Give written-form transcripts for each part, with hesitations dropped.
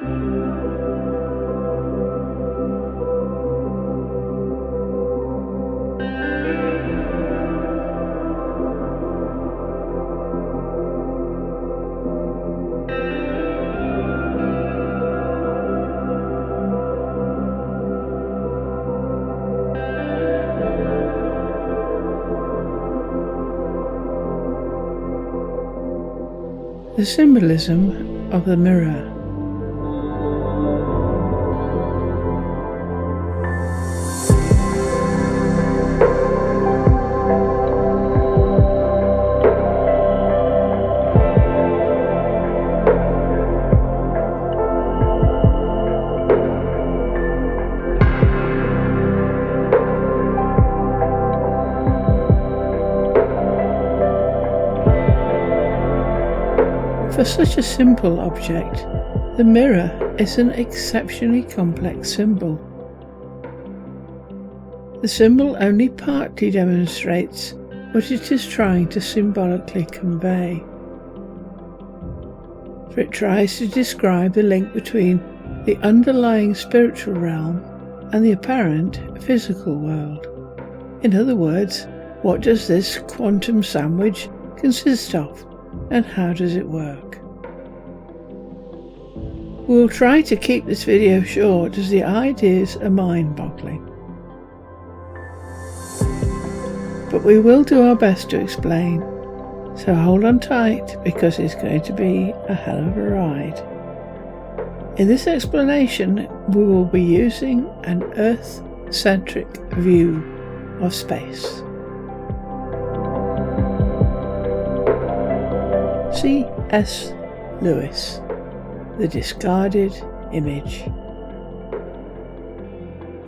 The symbolism of the mirror. For such a simple object, the mirror is an exceptionally complex symbol. The symbol only partly demonstrates what it is trying to symbolically convey, for it tries to describe the link between the underlying spiritual realm and the apparent physical world. In other words, what does this quantum sandwich consist of, and how does it work? We'll try to keep this video short as the ideas are mind-boggling. But we will do our best to explain, so hold on tight because it's going to be a hell of a ride. In this explanation, we will be using an Earth-centric view of space. C.S. Lewis, The Discarded Image.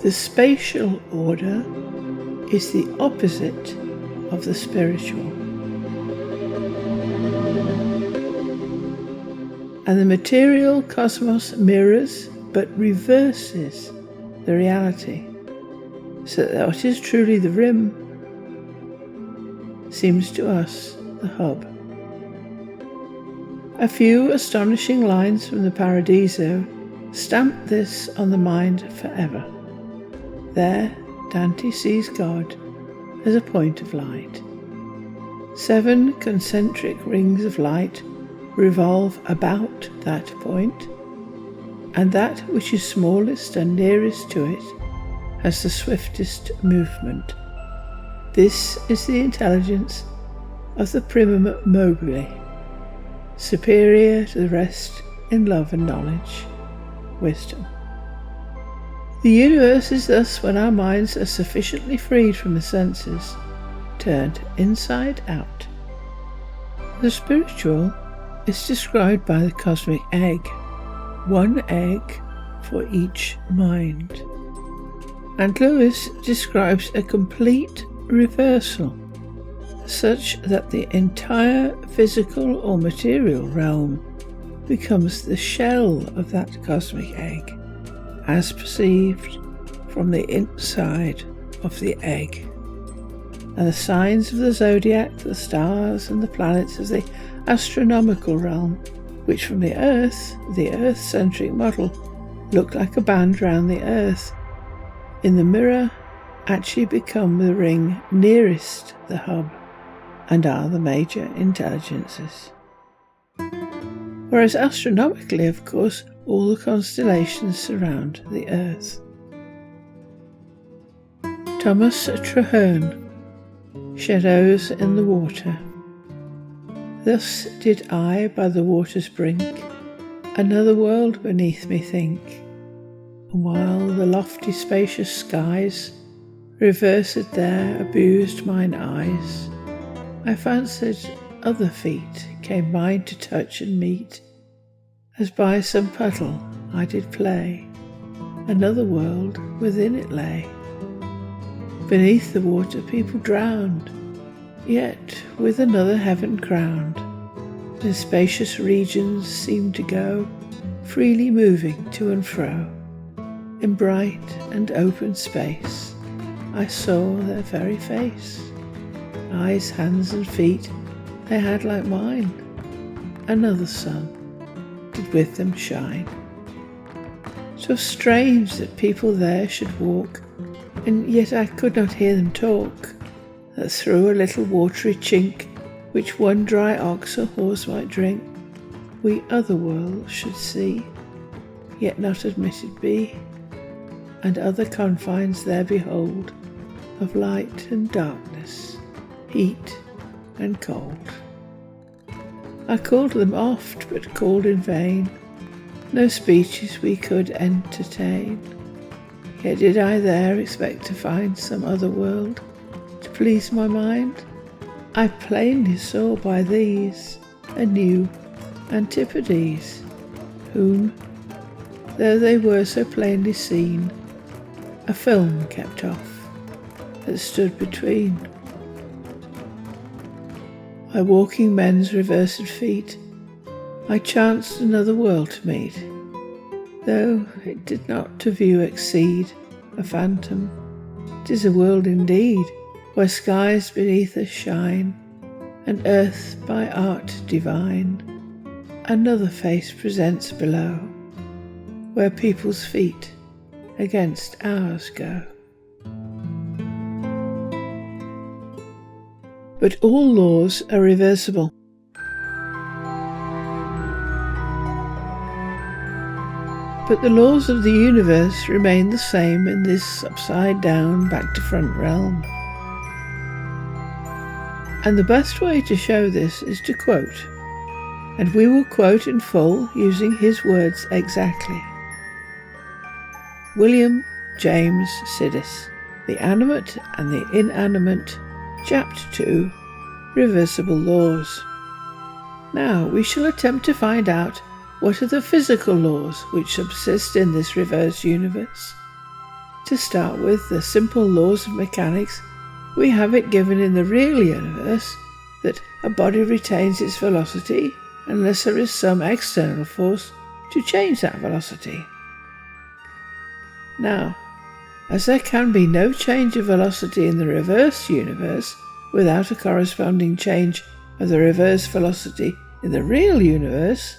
The spatial order is the opposite of the spiritual, and the material cosmos mirrors but reverses the reality, so that what is truly the rim seems to us the hub. A few astonishing lines from the Paradiso stamp this on the mind forever. There, Dante sees God as a point of light. 7 concentric rings of light revolve about that point, and that which is smallest and nearest to it has the swiftest movement. This is the intelligence of the primum mobile, superior to the rest in love and knowledge, wisdom. The universe is thus, when our minds are sufficiently freed from the senses, turned inside out. The spiritual is described by the cosmic egg, 1 egg for each mind. And Lewis describes a complete reversal, such that the entire physical or material realm becomes the shell of that cosmic egg, as perceived from the inside of the egg. And the signs of the zodiac, the stars and the planets of the astronomical realm, which from the Earth-centric model, look like a band round the Earth, in the mirror actually become the ring nearest the hub, and are the major intelligences. Whereas astronomically, of course, all the constellations surround the Earth. Thomas Traherne, Shadows in the Water. Thus did I by the water's brink another world beneath me think, and while the lofty spacious skies reversed there abused mine eyes, I fancied other feet came mine to touch and meet, as by some puddle I did play, another world within it lay. Beneath the water people drowned, yet with another heaven crowned. In spacious regions seemed to go, freely moving to and fro. In bright and open space I saw their very face. Eyes, hands and feet they had like mine. Another sun did with them shine. 'Twas strange that people there should walk, and yet I could not hear them talk, that through a little watery chink, which one dry ox or horse might drink, we other worlds should see, yet not admitted be, and other confines there behold, of light and darkness, heat and cold. I called them oft, but called in vain, no speeches we could entertain. Yet did I there expect to find some other world to please my mind? I plainly saw by these a new Antipodes, whom, though they were so plainly seen, a film kept off that stood between. By walking men's reversed feet, I chanced another world to meet, though it did not to view exceed a phantom. 'Tis a world indeed, where skies beneath us shine, and earth by art divine another face presents below, where people's feet against ours go. But all laws are reversible. But the laws of the universe remain the same in this upside-down, back-to-front realm. And the best way to show this is to quote, and we will quote in full using his words exactly. William James Sidis, The Animate and the Inanimate, Chapter 2, Reversible Laws. Now we shall attempt to find out what are the physical laws which subsist in this reverse universe. To start with the simple laws of mechanics, we have it given in the real universe that a body retains its velocity unless there is some external force to change that velocity. Now, as there can be no change of velocity in the reverse universe without a corresponding change of the reverse velocity in the real universe,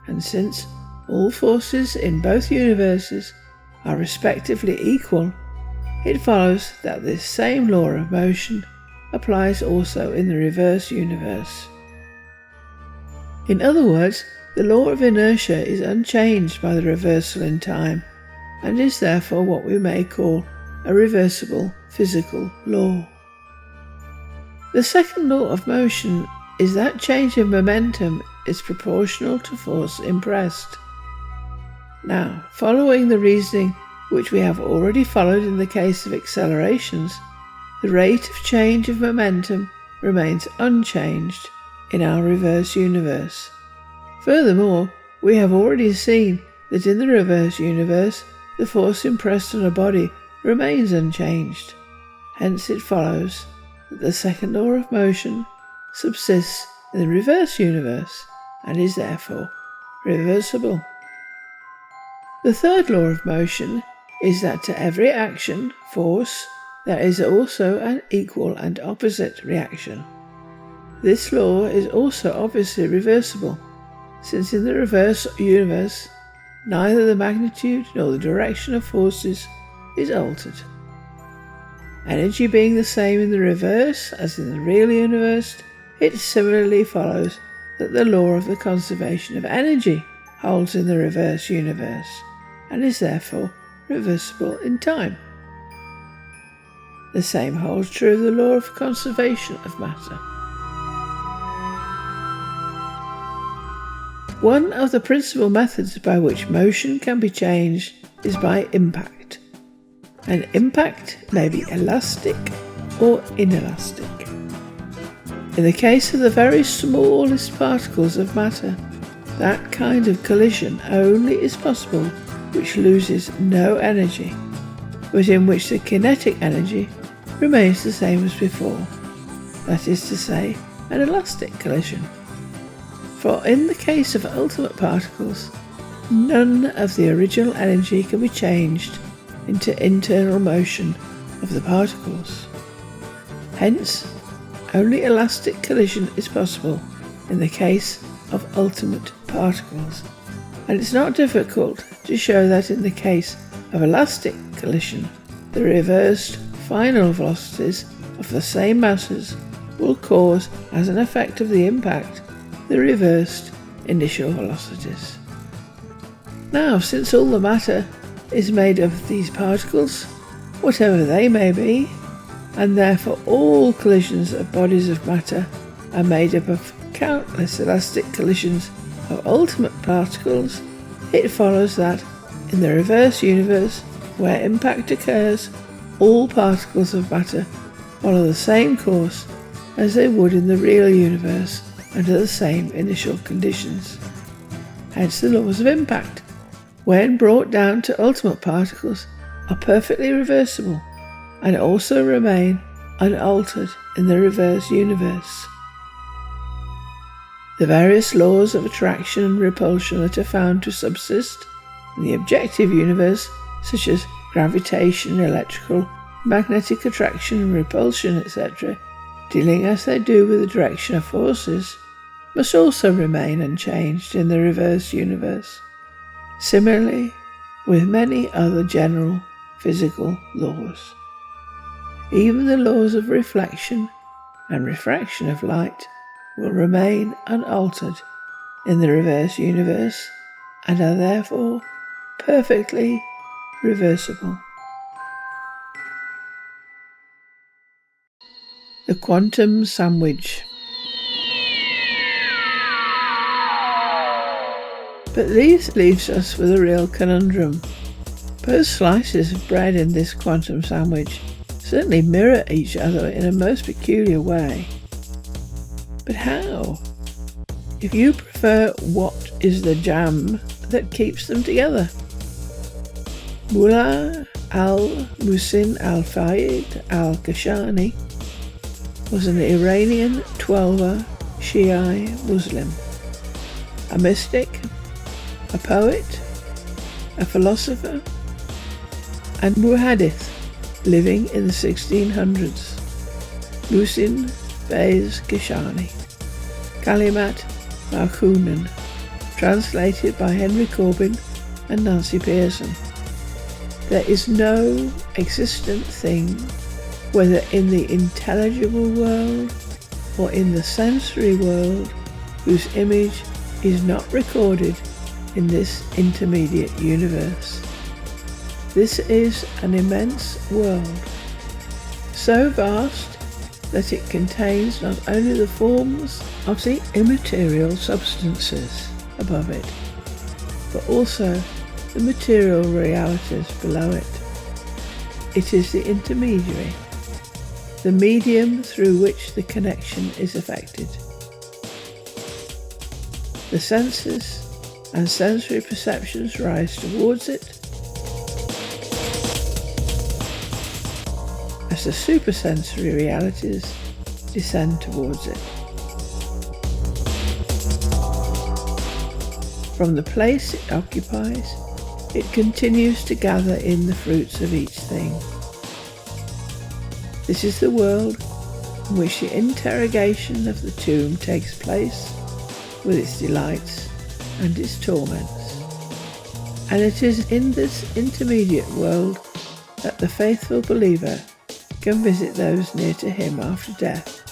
and since all forces in both universes are respectively equal, it follows that this same law of motion applies also in the reverse universe. In other words, the law of inertia is unchanged by the reversal in time, and is therefore what we may call a reversible physical law. The second law of motion is that change of momentum is proportional to force impressed. Now, following the reasoning which we have already followed in the case of accelerations, the rate of change of momentum remains unchanged in our reverse universe. Furthermore, we have already seen that in the reverse universe, the force impressed on a body remains unchanged. Hence it follows that the second law of motion subsists in the reverse universe and is therefore reversible. The third law of motion is that to every action, force, there is also an equal and opposite reaction. This law is also obviously reversible, since in the reverse universe, neither the magnitude nor the direction of forces is altered. Energy being the same in the reverse as in the real universe, it similarly follows that the law of the conservation of energy holds in the reverse universe, and is therefore reversible in time. The same holds true of the law of conservation of matter. One of the principal methods by which motion can be changed is by impact. An impact may be elastic or inelastic. In the case of the very smallest particles of matter, that kind of collision only is possible which loses no energy, but in which the kinetic energy remains the same as before, that is to say, an elastic collision. For in the case of ultimate particles, none of the original energy can be changed into internal motion of the particles. Hence, only elastic collision is possible in the case of ultimate particles. And it's not difficult to show that in the case of elastic collision, the reversed final velocities of the same masses will cause, as an effect of the impact, the reversed initial velocities. Now, since all the matter is made of these particles, whatever they may be, and therefore all collisions of bodies of matter are made up of countless elastic collisions of ultimate particles, it follows that in the reverse universe, where impact occurs, all particles of matter follow the same course as they would in the real universe under the same initial conditions. Hence the laws of impact, when brought down to ultimate particles, are perfectly reversible and also remain unaltered in the reverse universe. The various laws of attraction and repulsion that are found to subsist in the objective universe, such as gravitation, electrical, magnetic attraction and repulsion, etc., dealing as they do with the direction of forces, must also remain unchanged in the reverse universe. Similarly, with many other general physical laws. Even the laws of reflection and refraction of light will remain unaltered in the reverse universe and are therefore perfectly reversible. The quantum sandwich. But this leaves us with a real conundrum. Both slices of bread in this quantum sandwich certainly mirror each other in a most peculiar way. But how? If you prefer, what is the jam that keeps them together? Mullah al-Muhsin al-Fayed al-Kashani was an Iranian Twelver Shiite Muslim, a mystic, a poet, a philosopher, and muhaddith living in the 1600s. Muhsin Faiz Kashani, Kalimat Markunen, translated by Henry Corbin and Nancy Pearson. There is no existent thing, whether in the intelligible world or in the sensory world, whose image is not recorded in this intermediate universe. This is an immense world, so vast that it contains not only the forms of the immaterial substances above it, but also the material realities below it. It is the intermediary, the medium through which the connection is effected. The senses and sensory perceptions rise towards it, as the supersensory realities descend towards it. From the place it occupies, it continues to gather in the fruits of each thing. This is the world in which the interrogation of the tomb takes place, with its delights and its torments. And it is in this intermediate world that the faithful believer can visit those near to him after death.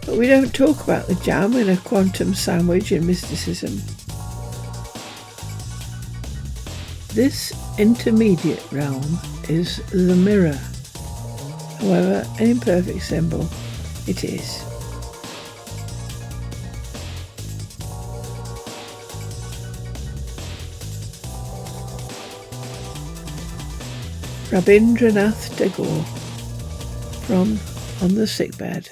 But we don't talk about the jam in a quantum sandwich in mysticism. This intermediate realm is the mirror. However, an imperfect symbol it is. Rabindranath Tagore, from On the Sickbed.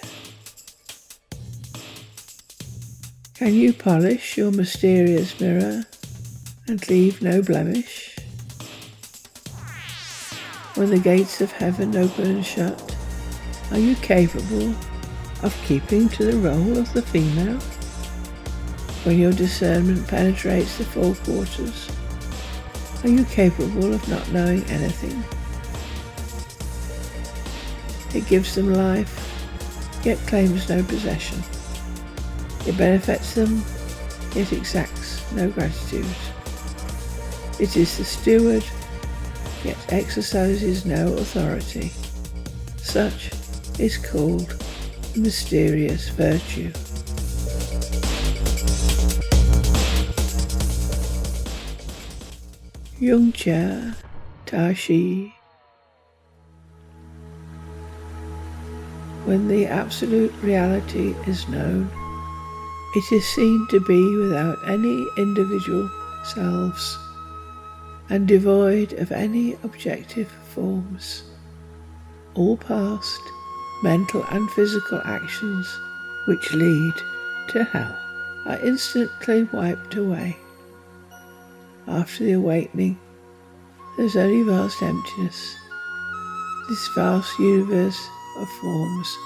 Can you polish your mysterious mirror and leave no blemish? When the gates of heaven open and shut, are you capable of keeping to the role of the female? When your discernment penetrates the four quarters, are you capable of not knowing anything? It gives them life, yet claims no possession. It benefits them, yet exacts no gratitude. It is the steward, yet exercises no authority. Such is called mysterious virtue. Yungcha Tashi. When the absolute reality is known, it is seen to be without any individual selves and devoid of any objective forms. All past, mental and physical actions which lead to hell are instantly wiped away. After the awakening, there's only vast emptiness. This vast universe of forms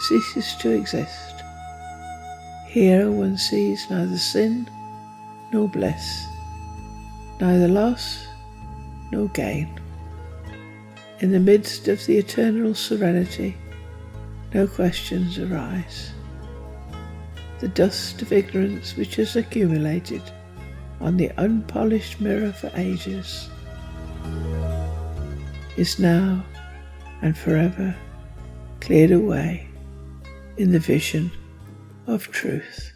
ceases to exist. Here one sees neither sin nor bliss, neither loss nor gain. In the midst of the eternal serenity, no questions arise. The dust of ignorance which has accumulated on the unpolished mirror for ages is now and forever cleared away in the vision of truth.